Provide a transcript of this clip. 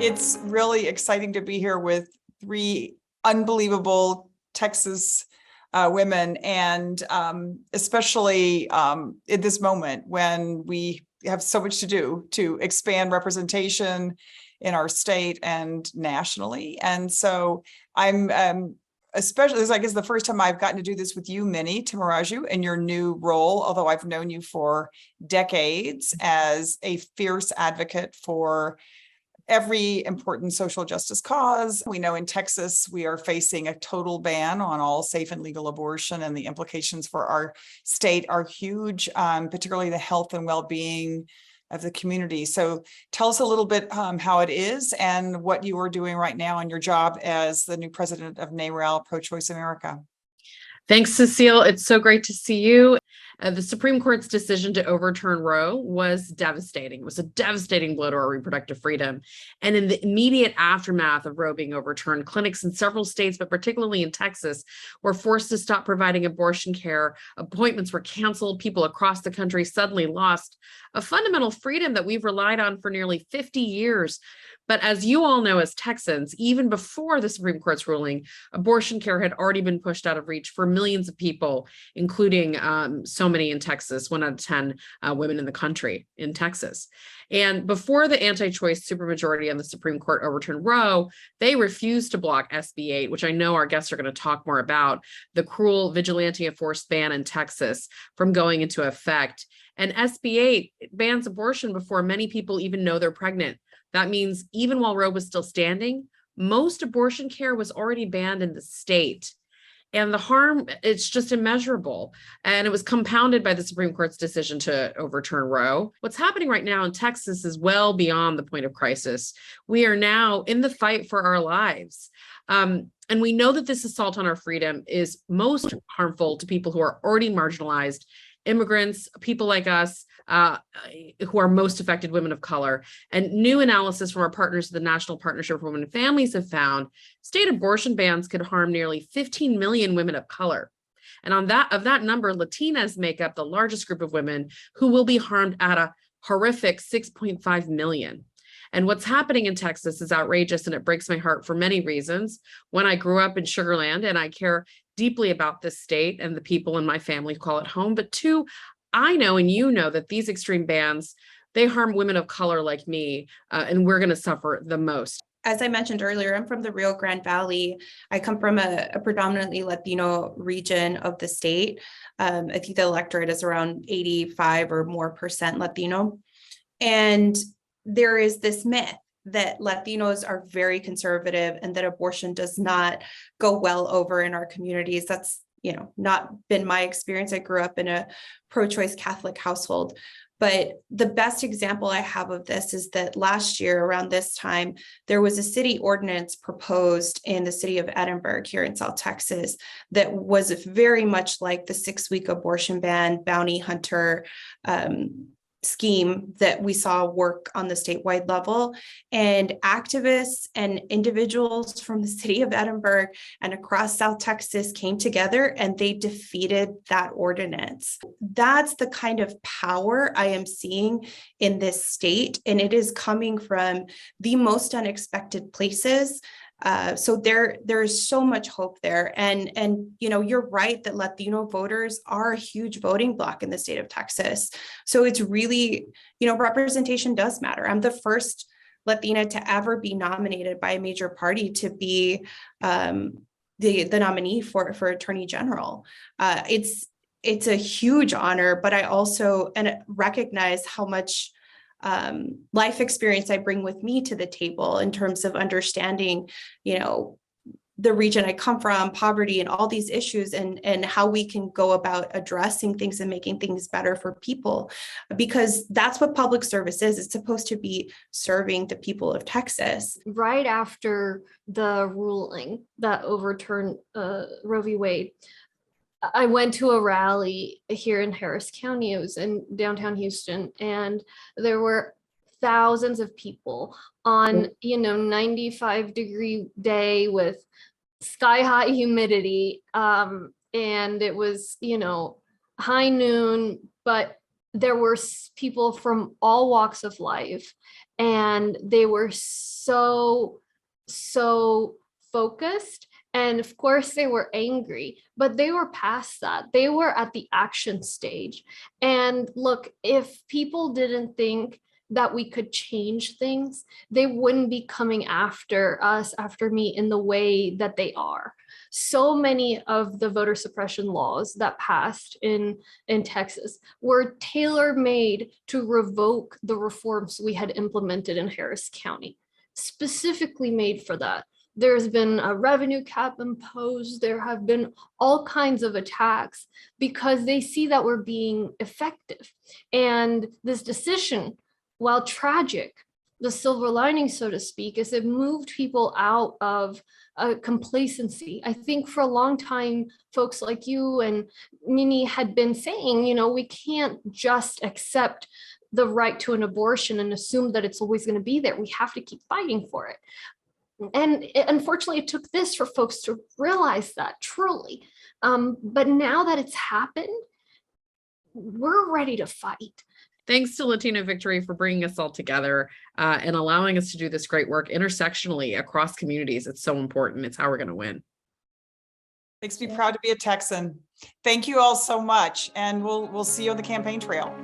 It's really exciting to be here with three unbelievable Texas women, and especially in this moment when we have so much to do to expand representation in our state and nationally. And so I'm especially, this is, I guess, the first time I've gotten to do this with you, Minnie Timaraju, in your new role, although I've known you for decades as a fierce advocate for every important social justice cause. We know in Texas, we are facing a total ban on all safe and legal abortion, and the implications for our state are huge, particularly the health and well-being of the community. So tell us a little bit how it is and what you are doing right now in your job as the new president of NARAL, Pro-Choice America. Thanks, Cecile. It's so great to see you. The Supreme Court's decision to overturn Roe was devastating. It was a devastating blow to our reproductive freedom. And in the immediate aftermath of Roe being overturned, clinics in several states, but particularly in Texas, were forced to stop providing abortion care. Appointments were canceled. People across the country suddenly lost a fundamental freedom that we've relied on for nearly 50 years. But as you all know, as Texans, even before the Supreme Court's ruling, abortion care had already been pushed out of reach for millions of people, including so many in Texas, 1 out of 10 women in the country in Texas. And before the anti-choice supermajority on the Supreme Court overturned Roe, they refused to block SB 8, which I know our guests are going to talk more about, the cruel vigilante enforced ban in Texas, from going into effect. And SB 8 bans abortion before many people even know they're pregnant. That means even while Roe was still standing, most abortion care was already banned in the state. And the harm, it's just immeasurable. And it was compounded by the Supreme Court's decision to overturn Roe. What's happening right now in Texas is well beyond the point of crisis. We are now in the fight for our lives. And we know that this assault on our freedom is most harmful to people who are already marginalized, immigrants, people like us, who are most affected, women of color. And new analysis from our partners, the National Partnership for Women and Families, have found state abortion bans could harm nearly 15 million women of color. And of that number, Latinas make up the largest group of women who will be harmed at a horrific 6.5 million. And what's happening in Texas is outrageous, and it breaks my heart for many reasons. One, I grew up in Sugar Land, and I care deeply about this state and the people in my family who call it home. But two, I know, and you know, that these extreme bans, they harm women of color like me, and we're going to suffer the most. As I mentioned earlier, I'm from the Rio Grande Valley. I come from a predominantly Latino region of the state. I think the electorate is around 85 or more % Latino. And there is this myth that Latinos are very conservative and that abortion does not go well over in our communities. That's, not been my experience. I grew up in a pro-choice Catholic household. But the best example I have of this is that last year around this time, there was a city ordinance proposed in the city of Edinburgh here in South Texas that was very much like the 6-week abortion ban, bounty hunter scheme that we saw work on the statewide level. And activists and individuals from the city of Edinburgh and across South Texas came together and they defeated that ordinance. That's the kind of power I am seeing in this state, and it is coming from the most unexpected places. So there's so much hope there. And you're right that Latino voters are a huge voting bloc in the state of Texas. So it's really, representation does matter. I'm the first Latina to ever be nominated by a major party to be the nominee for Attorney General. It's a huge honor, but I also recognize how much life experience I bring with me to the table in terms of understanding, the region I come from, poverty, and all these issues, and how we can go about addressing things and making things better for people, because that's what public service is. It's supposed to be serving the people of Texas. Right after the ruling that overturned Roe v. Wade, I went to a rally here in Harris County. It was in downtown Houston, and there were thousands of people on, 95-degree day with sky-high humidity. And it was, high noon, but there were people from all walks of life, and they were so focused. And of course they were angry, but they were past that. They were at the action stage. And look, if people didn't think that we could change things, they wouldn't be coming after us, after me, in the way that they are. So many of the voter suppression laws that passed in Texas were tailor-made to revoke the reforms we had implemented in Harris County, specifically made for that. There's been a revenue cap imposed. There have been all kinds of attacks because they see that we're being effective. And this decision, while tragic, the silver lining, so to speak, is it moved people out of complacency. I think for a long time, folks like you and Mimi had been saying, we can't just accept the right to an abortion and assume that it's always going to be there. We have to keep fighting for it. And unfortunately, it took this for folks to realize that truly. But now that it's happened, we're ready to fight. Thanks to Latina Victory for bringing us all together and allowing us to do this great work intersectionally across communities. It's so important. It's how we're going to win. Makes me proud to be a Texan. Thank you all so much. And we'll see you on the campaign trail.